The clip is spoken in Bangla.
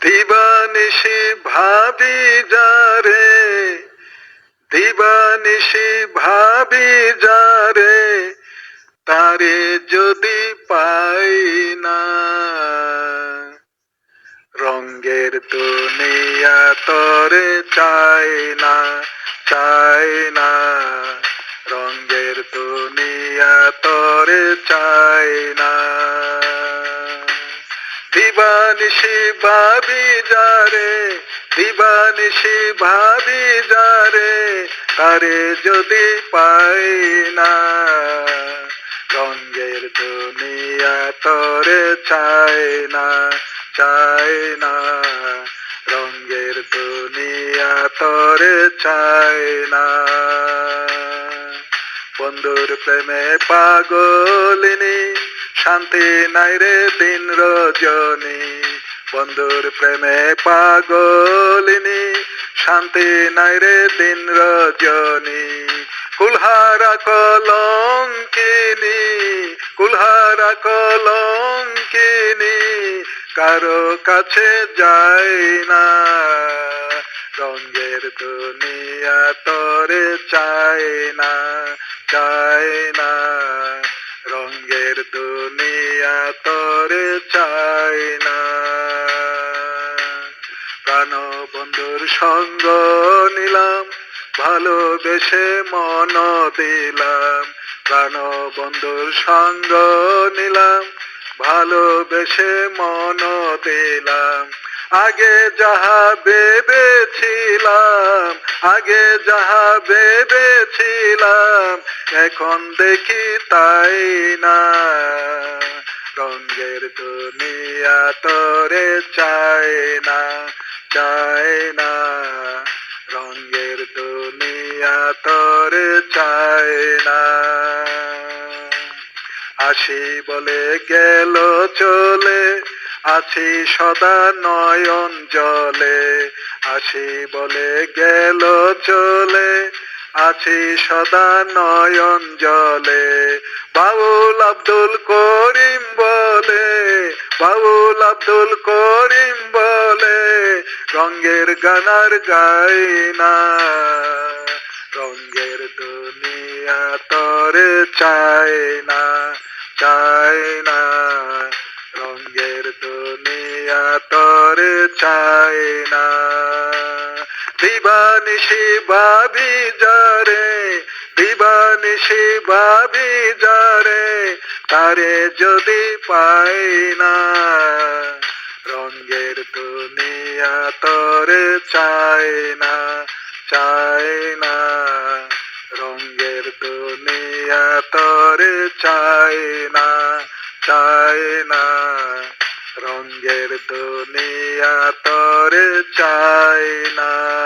দিবানিশি ভাবি যারে, দিবানিশি ভাবি যারে, তারে যদি পাই না। রঙের দুনিয়া তরে চাই না, চাই না। রঙের দুনিয়া তরে চাই না। দিবানিশি ভাবি যারে, দিবানিশি ভাবি যারে, তারে যদি পাই না। রঙের দুনিয়া তরে চাই না, চাই না। রঙের দুনিয়া তরে চাই না। বন্ধুর প্রেমে পাগলিনী, শান্তি নাই রে দিন রজনী। বন্ধুর প্রেমে পাগলিনী, শান্তি নাই রে দিন রজনী। কুলহারা কলঙ্কিনী, কুলহারা কলঙ্কিনী, কারো কাছে যাই না। রঙের দুনিয়া তরে চাই না, চাই না। রঙের দুনিয়া তরে চাই না। প্রাণ বন্ধুর সঙ্গ নিলাম, ভালোবেসে মন দিলাম। প্রাণ বন্ধুর সঙ্গ নিলাম, ভালোবেসে মন দিলাম। আগে যাহা ভেবেছিলাম, আগে যাহা ভেবেছিলাম, এখন দেখি তাই না। রঙের দুনিয়া তরে চাই না, চাই না। রঙের দুনিয়া তরে চাই না। আসি বলে গেল চলে, আছি সদা নয়ন জলে। আসি বলে গেল চলে, আছি সদা নয়ন জলে। বাউল আব্দুল করিম বলে, বাউল আব্দুল করিম বলে, রঙের গানার গাই না। রঙের দুনিয়া তরে চাই না, চাই না। রঙের দুনিয়া তরে চাই না। দিবানিশি ভাবি যারে, দিবানিশি ভাবি যারে, তারে যদি পাই না। রঙের দুনিয়া তরে চাই না, চাই না। রঙের দুনিয়া তরে চাই না, চাই না। রঙের দুনিয়া তরে চাই না।